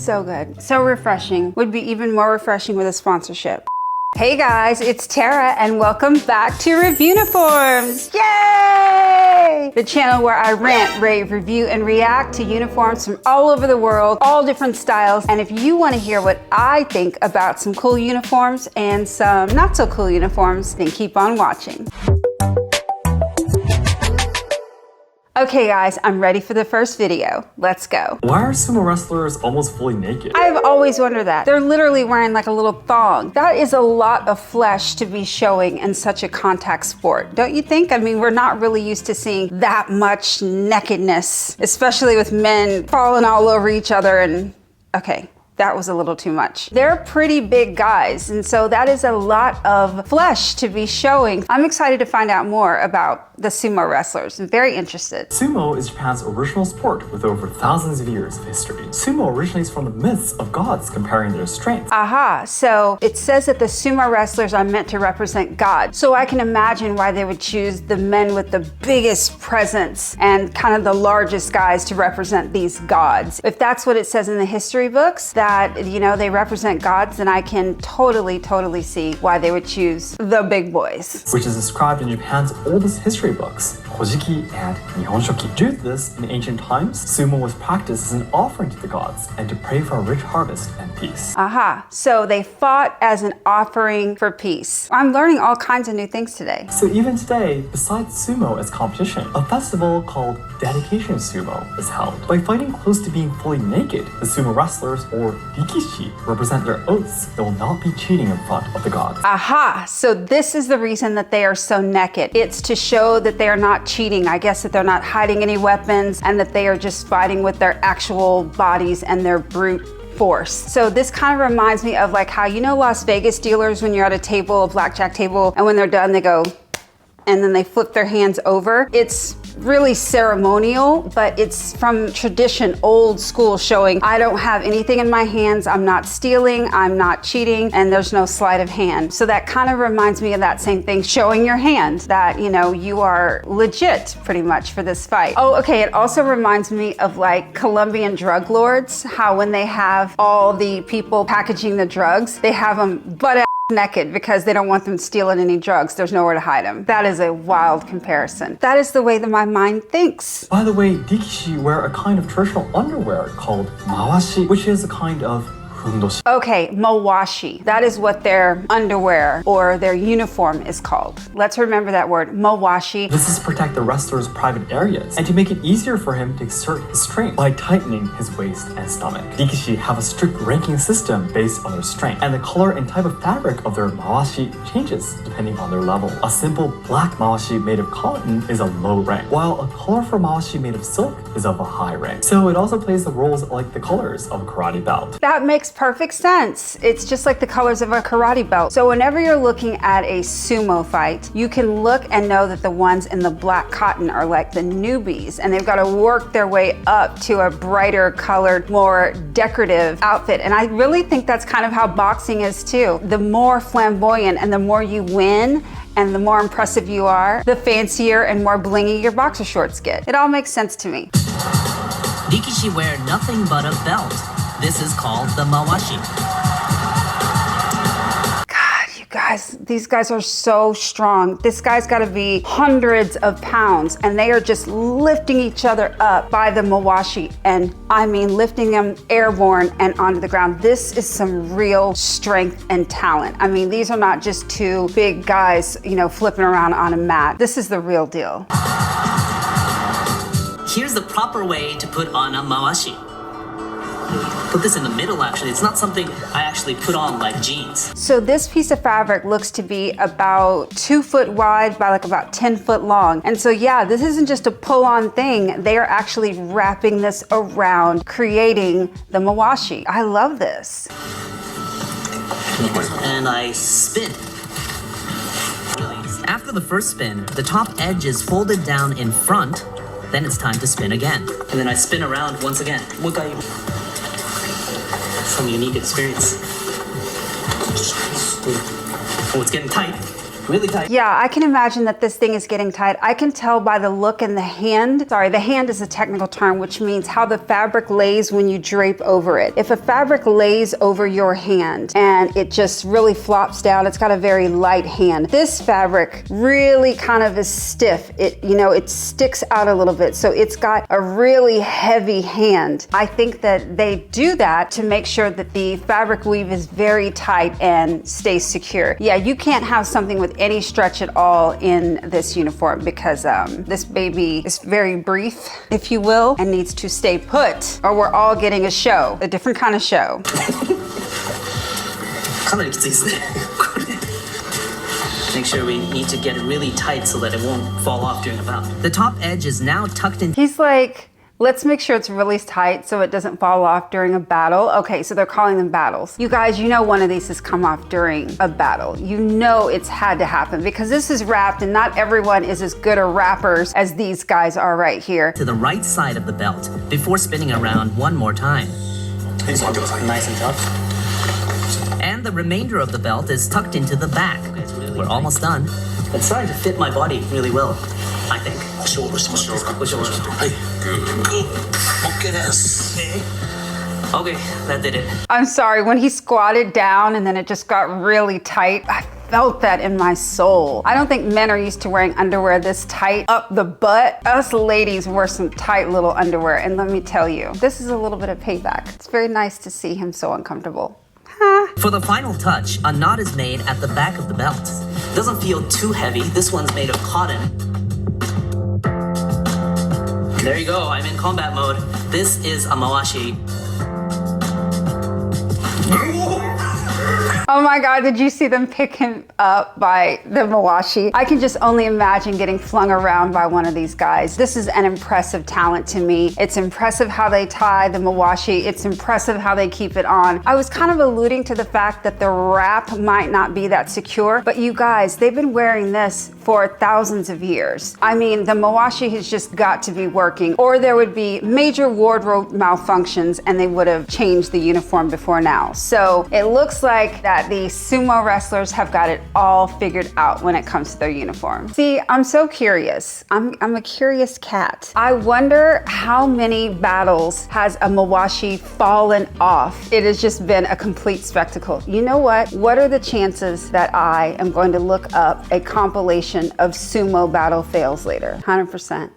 So good. So refreshing. Would be even more refreshing with a sponsorship. Hey guys, it's Tara and welcome back to REVIEWNIFORMS. Yay! The channel where I rant, rave, review, and react to uniforms from all over the world, all different styles. And if you want to hear what I think about some cool uniforms and some not so cool uniforms, then keep on watching. Okay guys, I'm ready for the first video. Let's go. Why are sumo wrestlers almost fully naked? I've always wondered that. They're literally wearing like a little thong. That is a lot of flesh to be showing in such a contact sport, don't you think? I mean, we're not really used to seeing that much nakedness, especially with men falling all over each other and, okay. That was a little too much. They're pretty big guys, and so that is a lot of flesh to be showing. I'm excited to find out more about the sumo wrestlers. I'm very interested. Sumo is Japan's original sport with over thousands of years of history. Sumo originates from the myths of gods comparing their strength. Aha, so it says that the sumo wrestlers are meant to represent God. So I can imagine why they would choose the men with the biggest presence and kind of the largest guys to represent these gods. If that's what it says in the history books, that, you know, they represent gods, then I can totally see why they would choose the big boys. Which is described in Japan's oldest history books, Kojiki and Nihonshoki. Due to this, in ancient times, sumo was practiced as an offering to the gods and to pray for a rich harvest and peace. Aha, so they fought as an offering for peace. I'm learning all kinds of new things today. So even today, besides sumo as competition, a festival called Dedication Sumo is held. By fighting close to being fully naked, the sumo wrestlers, or rikishi, represent their oaths they will not be cheating in front of the gods. Aha, so this is the reason that they are so naked. It's to show that they are not cheating. I guess that they're not hiding any weapons and that they are just fighting with their actual bodies and their brute force. So this kind of reminds me of like how, you know, Las Vegas dealers, when you're at a table, a blackjack table, and when they're done, they go, and then they flip their hands over. It's really ceremonial, but it's from tradition, old school, showing I don't have anything in my hands, I'm not stealing, I'm not cheating, and there's no sleight of hand. So that kind of reminds me of that same thing, showing your hand, that, you know, you are legit pretty much for this fight. Oh, okay, it also reminds me of like Colombian drug lords, how when they have all the people packaging the drugs, they have them butt naked because they don't want them stealing any drugs. There's nowhere to hide them. That is a wild comparison. That is the way that my mind thinks. By the way, rikishi wear a kind of traditional underwear called Mawashi, which is a kind of fundoshi. Okay, Mawashi. That is what their underwear or their uniform is called. Let's remember that word, Mawashi. This is to protect the wrestler's private areas and to make it easier for him to exert his strength by tightening his waist and stomach. Rikishi have a strict ranking system based on their strength, and the color and type of fabric of their Mawashi changes depending on their level. A simple black Mawashi made of cotton is a low rank, while a colorful Mawashi made of silk is of a high rank. So it also plays the roles like the colors of a karate belt. That makes perfect sense. It's just like the colors of a karate belt. So whenever you're looking at a sumo fight, you can look and know that the ones in the black cotton are like the newbies, and they've got to work their way up to a brighter colored, more decorative outfit. And I really think that's kind of how boxing is too. The more flamboyant and the more you win, and the more impressive you are, the fancier and more blingy your boxer shorts get. It all makes sense to me. Rikishi wear nothing but a belt. This is called the Mawashi. God, you guys, these guys are so strong. This guy's gotta be hundreds of pounds, and they are just lifting each other up by the Mawashi. And I mean, lifting them airborne and onto the ground. This is some real strength and talent. I mean, these are not just two big guys, you know, flipping around on a mat. This is the real deal. Here's the proper way to put on a Mawashi. Put this in the middle, actually. It's not something I actually put on like jeans. So this piece of fabric looks to be about 2 foot wide by like about 10 foot long. And so yeah, this isn't just a pull on thing. They are actually wrapping this around, creating the Mawashi. I love this. And I spin. After the first spin, the top edge is folded down in front. Then it's time to spin again. And then I spin around once again. Some unique experience. Oh, it's getting tight. really tight. Yeah, I can imagine that this thing is getting tight. I can tell by the look in the hand. Sorry, the hand is a technical term, which means how the fabric lays when you drape over it. If a fabric lays over your hand and it just really flops down, it's got a very light hand. This fabric really kind of is stiff. It, you know, it sticks out a little bit. So it's got a really heavy hand. I think that they do that to make sure that the fabric weave is very tight and stays secure. Yeah, you can't have something with any stretch at all in this uniform because this baby is very brief, if you will, and needs to stay put, or we're all getting a show, a different kind of show. かなりきついですね。Make sure we need to get it really tight so that it won't fall off during a bout. The top edge is now tucked in. He's like, let's make sure it's really tight so it doesn't fall off during a battle. Okay, so they're calling them battles. You guys, you know one of these has come off during a battle. You know it's had to happen because this is wrapped and not everyone is as good a wrappers as these guys are right here. To the right side of the belt before spinning around one more time. Nice and tough. And the remainder of the belt is tucked into the back. We're almost done. It's starting to fit my body really well, I think. Okay, that did it. I'm sorry, when he squatted down and then it just got really tight, I felt that in my soul. I don't think men are used to wearing underwear this tight up the butt. Us ladies wear some tight little underwear, and let me tell you, this is a little bit of payback. It's very nice to see him so uncomfortable. For the final touch, a knot is made at the back of the belt. Doesn't feel too heavy. This one's made of cotton. There you go, I'm in combat mode. This is a Mawashi. Oh my God, did you see them pick him up by the Mawashi? I can just only imagine getting flung around by one of these guys. This is an impressive talent to me. It's impressive how they tie the Mawashi. It's impressive how they keep it on. I was kind of alluding to the fact that the wrap might not be that secure, but you guys, they've been wearing this for thousands of years. I mean, the Mawashi has just got to be working, or there would be major wardrobe malfunctions and they would have changed the uniform before now. So it looks like that the sumo wrestlers have got it all figured out when it comes to their uniform. See, I'm so curious. I'm a curious cat. I wonder how many battles has a Mawashi fallen off. It has just been a complete spectacle. You know what? What are the chances that I am going to look up a compilation of sumo battle fails later? 100%.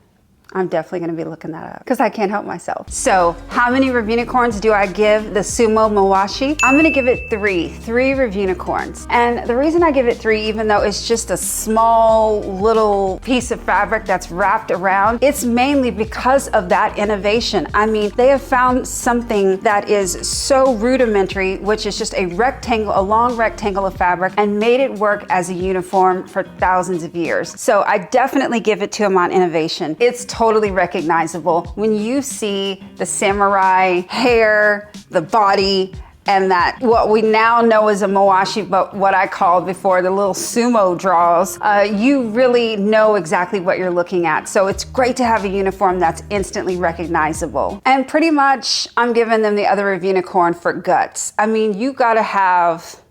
I'm definitely gonna be looking that up because I can't help myself. So how many Reviewnicorns do I give the Sumo Mawashi? I'm gonna give it three Reviewnicorns. And the reason I give it 3, even though it's just a small little piece of fabric that's wrapped around, it's mainly because of that innovation. I mean, they have found something that is so rudimentary, which is just a rectangle, a long rectangle of fabric, and made it work as a uniform for thousands of years. So I definitely give it to them on innovation. It's totally recognizable. When you see the samurai hair, the body, and that what we now know as a Mawashi, but what I called before the little sumo draws, you really know exactly what you're looking at. So it's great to have a uniform that's instantly recognizable. And pretty much I'm giving them the other Reviewnicorn for guts. I mean, you gotta have,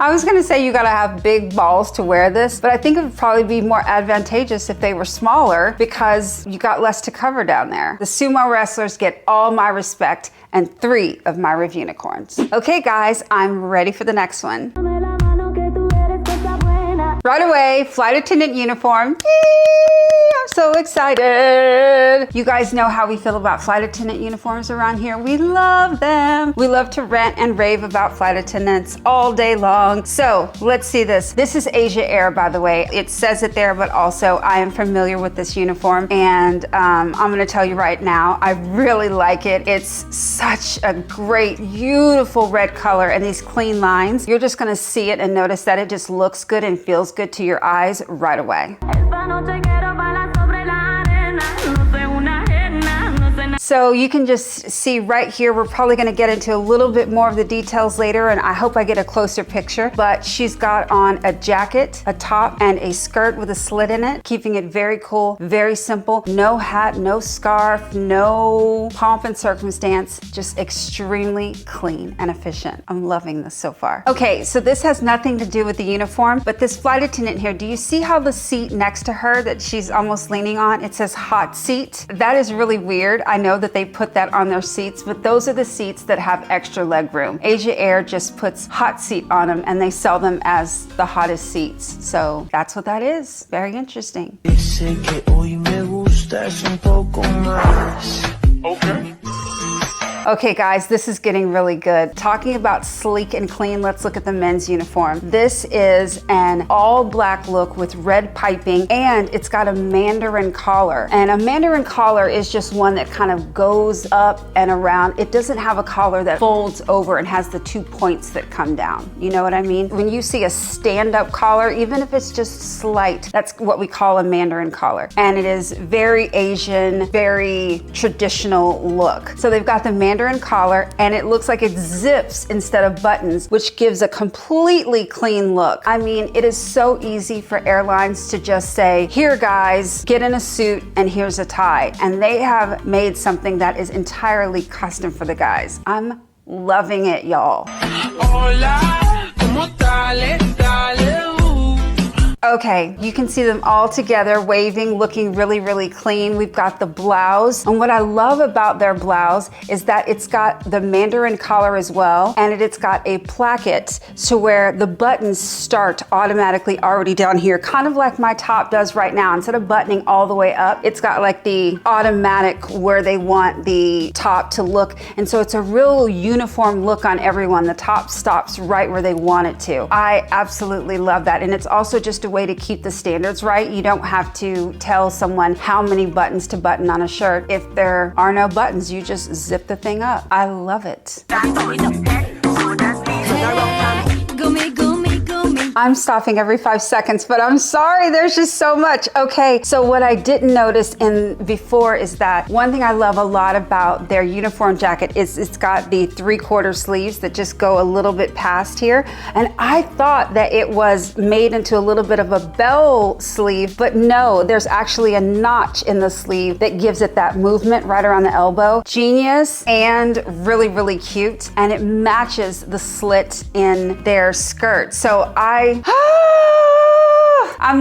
I was gonna say you gotta have big balls to wear this, but I think it would probably be more advantageous if they were smaller because you got less to cover down there. The sumo wrestlers get all my respect and 3 of my Reviewnicorns. Okay guys, I'm ready for the next one. Right away, flight attendant uniform. Yay, I'm so excited. You guys know how we feel about flight attendant uniforms around here. We love them. We love to rant and rave about flight attendants all day long. So let's see this. This is Asia Air, by the way. It says it there, but also I am familiar with this uniform. And I'm gonna tell you right now, I really like it. It's such a great, beautiful red color and these clean lines. You're just gonna see it and notice that it just looks good and feels good to your eyes right So you can just see right here, we're probably gonna get into a little bit more of the details later, and I hope I get a closer picture, but she's got on a jacket, a top, and a skirt with a slit in it, keeping it very cool, very simple. No hat, no scarf, no pomp and circumstance, just extremely clean and efficient. I'm loving this so far. Okay, so this has nothing to do with the uniform, but this flight attendant here, do you see how the seat next to her that she's almost leaning on, it says hot seat? That is really weird. I know that they put that on their seats, but those are the seats that have extra leg room. Asia Air just puts hot seat on them and they sell them as the hottest seats. So that's what that is. Very interesting. Okay. Okay guys, this is getting really good. Talking about sleek and clean, let's look at the men's uniform. This is an all black look with red piping, and it's got a mandarin collar. And a mandarin collar is just one that kind of goes up and around. It doesn't have a collar that folds over and has the 2 points that come down. You know what I mean? When you see a stand-up collar, even if it's just slight, that's what we call a mandarin collar. And it is very Asian, very traditional look. So they've got the mandarin collar, and it looks like it zips instead of buttons, which gives a completely clean look. I mean, it is so easy for airlines to just say, here guys, get in a suit and here's a tie. And they have made something that is entirely custom for the guys. I'm loving it, y'all. Okay, you can see them all together waving, looking really, really clean. We've got the blouse. And what I love about their blouse is that it's got the mandarin collar as well. And it's got a placket to where the buttons start automatically already down here, kind of like my top does right now. Instead of buttoning all the way up, it's got like the automatic where they want the top to look. And so it's a real uniform look on everyone. The top stops right where they want it to. I absolutely love that. And it's also just a way to keep the standards right. You don't have to tell someone how many buttons to button on a shirt. If there are no buttons, you just zip the thing up. I love it. I'm stopping every 5 seconds, but I'm sorry, there's just so much. Okay, so what I didn't notice in before is that one thing I love a lot about their uniform jacket is it's got the 3/4 sleeves that just go a little bit past here. And I thought that it was made into a little bit of a bell sleeve, but no, there's actually a notch in the sleeve that gives it that movement right around the elbow. Genius and really, really cute. And it matches the slit in their skirt. So I'm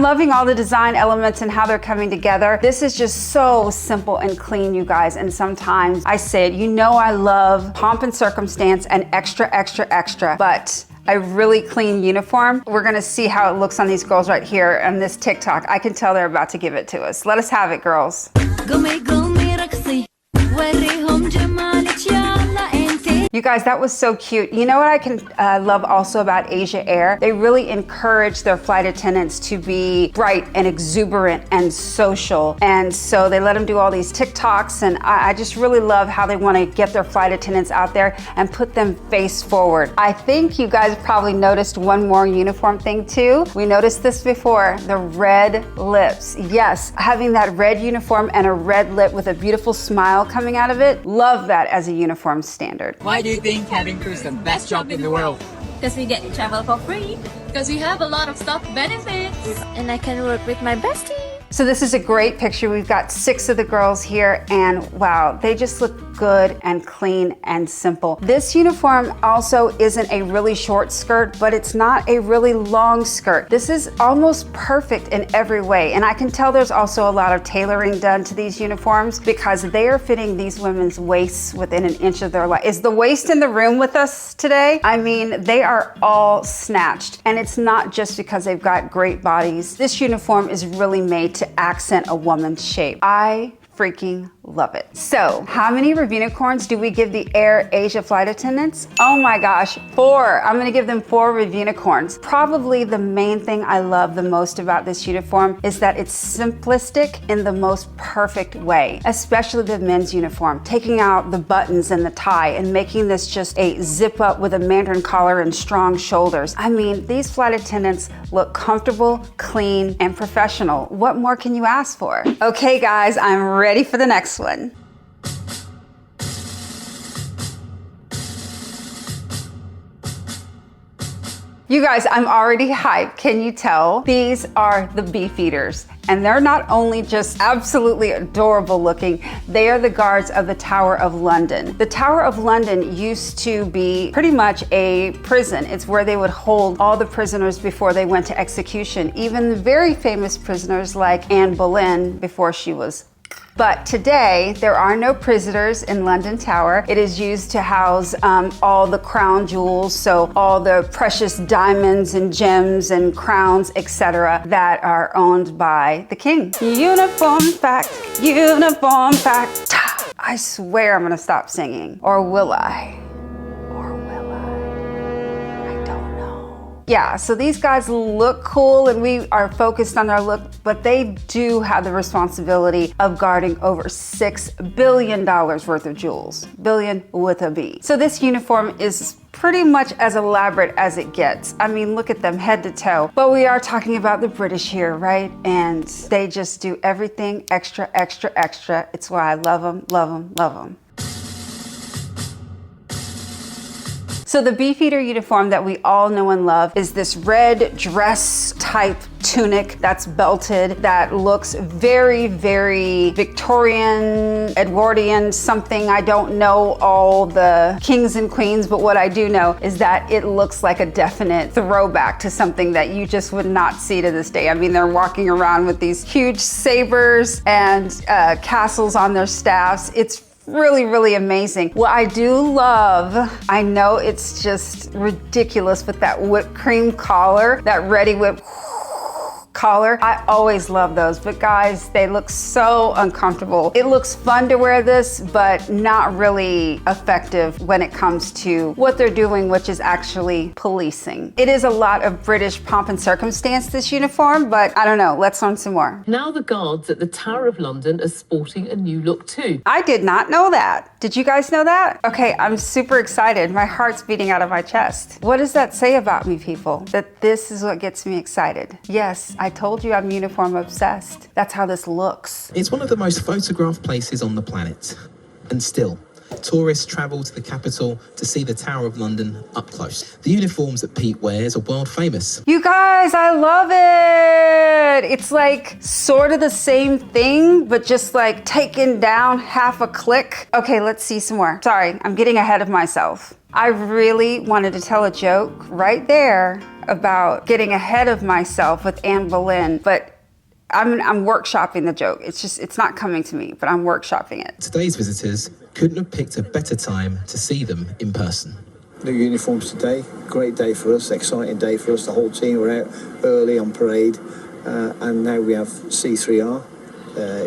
loving all the design elements and how they're coming together. This is just so simple and clean, you guys. And sometimes I say it, you know I love pomp and circumstance and extra, extra, extra, but a really clean uniform. We're gonna see how it looks on these girls right here on this TikTok. I can tell they're about to give it to us. Let us have it, girls. You guys, that was so cute. You know what I can love also about Asia Air? They really encourage their flight attendants to be bright and exuberant and social. And so they let them do all these TikToks, and I just really love how they want to get their flight attendants out there and put them face forward. I think you guys probably noticed one more uniform thing too. We noticed this before, the red lips. Yes, having that red uniform and a red lip with a beautiful smile coming out of it. Love that as a uniform standard. Why do you think cabin crew is the best job in the world? Because we get to travel for free. Because we have a lot of staff benefits. And I can work with my bestie. So this is a great picture. We've got 6 of the girls here, and wow, they just look good and clean and simple. This uniform also isn't a really short skirt, but it's not a really long skirt. This is almost perfect in every way. And I can tell there's also a lot of tailoring done to these uniforms because they are fitting these women's waists within an inch of their life. Is the waist in the room with us today? I mean, they are all snatched, and it's not just because they've got great bodies. This uniform is really made to accent a woman's shape. I freaking love it. So how many Reviewnicorns do we give the Air Asia flight attendants? Oh my gosh, 4. I'm gonna give them 4 Reviewnicorns. Probably the main thing I love the most about this uniform is that it's simplistic in the most perfect way, especially the men's uniform, taking out the buttons and the tie and making this just a zip up with a mandarin collar and strong shoulders. I mean, these flight attendants look comfortable, clean, and professional. What more can you ask for? Okay guys, I'm ready for the next one. You guys, I'm already hyped. Can you tell? These are the Beefeaters. And they're not only just absolutely adorable looking, they are the guards of the Tower of London. The Tower of London used to be pretty much a prison. It's where they would hold all the prisoners before they went to execution, even the very famous prisoners like Anne Boleyn before she was. But today, there are no prisoners in London Tower. It is used to house all the crown jewels, so all the precious diamonds and gems and crowns, etc., that are owned by the king. Uniform fact, uniform fact. I swear I'm gonna stop singing. Or will I? Yeah, so these guys look cool and we are focused on their look, but they do have the responsibility of guarding over $6 billion worth of jewels. Billion with a B. So this uniform is pretty much as elaborate as it gets. I mean, look at them head to toe. But we are talking about the British here, right? And they just do everything extra, extra, extra. It's why I love them, love them, love them. So the Beefeater uniform that we all know and love is this red dress type tunic that's belted, that looks very, very Victorian, Edwardian, something. I don't know all the kings and queens, but what I do know is that it looks like a definite throwback to something that you just would not see to this day. I mean, they're walking around with these huge sabers and castles on their staffs. It's really, really amazing. What I do love, I know it's just ridiculous, but that whipped cream collar, that ready whip collar, I always love those, but guys, they look so uncomfortable. It looks fun to wear this, but not really effective when it comes to what they're doing, which is actually policing. It is a lot of British pomp and circumstance, this uniform, but I don't know, let's learn some more. Now the guards at the Tower of London are sporting a new look too. I did not know that. Did you guys know that? Okay, I'm super excited. My heart's beating out of my chest. What does that say about me, people? That this is what gets me excited. Yes, I told you I'm uniform obsessed. That's how this looks. It's one of the most photographed places on the planet. And still, tourists travel to the capital to see the Tower of London up close. The uniforms that Pete wears are world famous. You guys, I love it. It's like sort of the same thing, but just like taken down half a click. Okay, let's see some more. Sorry, I'm getting ahead of myself. I really wanted to tell a joke right there about getting ahead of myself with Anne Boleyn, but I'm workshopping the joke. It's not coming to me, but I'm workshopping it. Today's visitors couldn't have picked a better time to see them in person. New uniforms today, great day for us, exciting day for us. The whole team were out early on parade, and now we have C3R.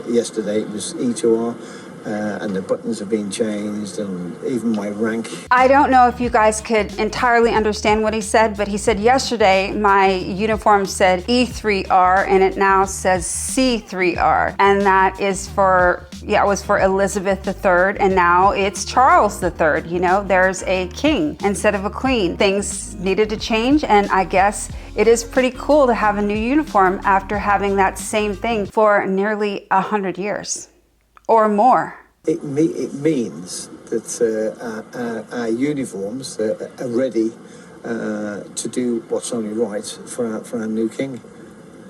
Yesterday it was E2R. And the buttons have been changed, and even my rank. I don't know if you guys could entirely understand what he said, but he said yesterday my uniform said E3R and it now says C3R. And that is for, yeah, it was for Elizabeth III, and now it's Charles III. You know, there's a king instead of a queen. Things needed to change, and I guess it is pretty cool to have a new uniform after having that same thing for nearly 100 years. Or more. It means that our uniforms are ready to do what's only right for our new king,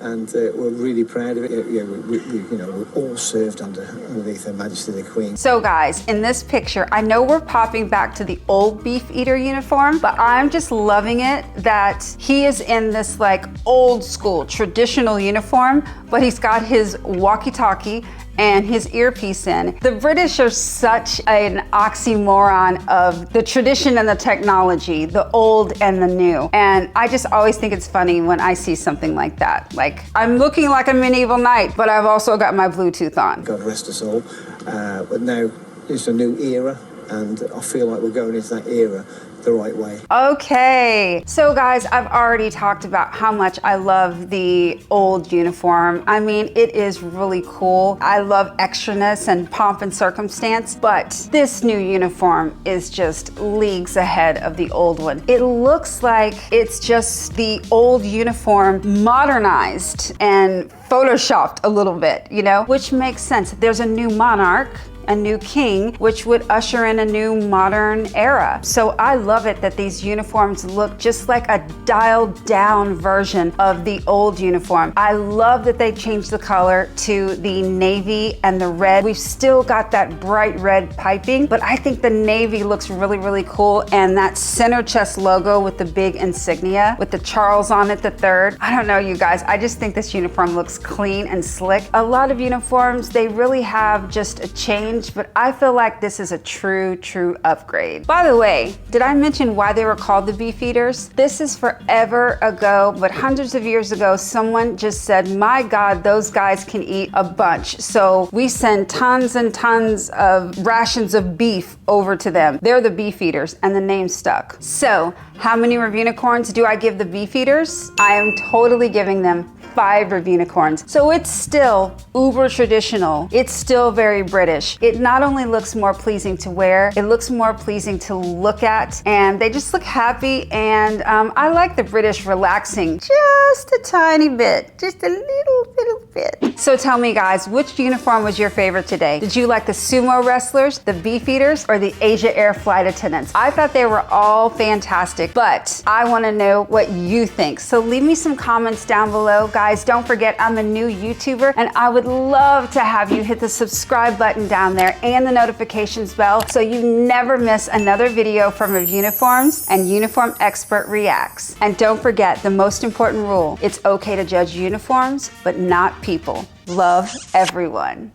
and we're really proud of it. We're all served underneath Her Majesty the Queen. So guys, in this picture, I know we're popping back to the old Beefeater uniform, but I'm just loving it that he is in this like old school traditional uniform, but he's got his walkie-talkie and his earpiece in. The British are such an oxymoron of the tradition and the technology, the old and the new. And I just always think it's funny when I see something like that. Like, I'm looking like a medieval knight, but I've also got my Bluetooth on. God rest us all. But now it's a new era, and I feel like we're going into that era the right way. Okay, so guys, I've already talked about how much I love the old uniform. I mean, it is really cool. I love extraness and pomp and circumstance, but this new uniform is just leagues ahead of the old one. It looks like it's just the old uniform modernized and photoshopped a little bit, you know, which makes sense. There's a new monarch a new king, which would usher in a new modern era. So I love it that these uniforms look just like a dialed down version of the old uniform. I love that they changed the color to the navy and the red. We've still got that bright red piping, but I think the navy looks really, really cool. And that center chest logo with the big insignia with the Charles on it, the third. I don't know, you guys, I just think this uniform looks clean and slick. A lot of uniforms, they really have just a change, but I feel like this is a true upgrade. By the way, did I mention why they were called the Beefeaters? This is forever ago, but hundreds of years ago, someone just said, my God, those guys can eat a bunch. So we send tons and tons of rations of beef over to them. They're the Beefeaters, and the name stuck. So how many Reviewnicorns do I give the Beefeaters? I am totally giving them 5 Reviewnicorns. So it's still uber traditional. It's still very British. It not only looks more pleasing to wear, it looks more pleasing to look at, and they just look happy. And I like the British relaxing just a tiny bit, just a little bit. So tell me, guys, which uniform was your favorite today? Did you like the sumo wrestlers, the Beefeaters, or the Asia Air flight attendants? I thought they were all fantastic, but I want to know what you think. So leave me some comments down below, guys. Don't forget, I'm a new YouTuber, and I would love to have you hit the subscribe button down there and the notifications bell so you never miss another video from Reviewniforms and Uniform Expert Reacts. And don't forget the most important rule: it's okay to judge uniforms, but not people. Love everyone.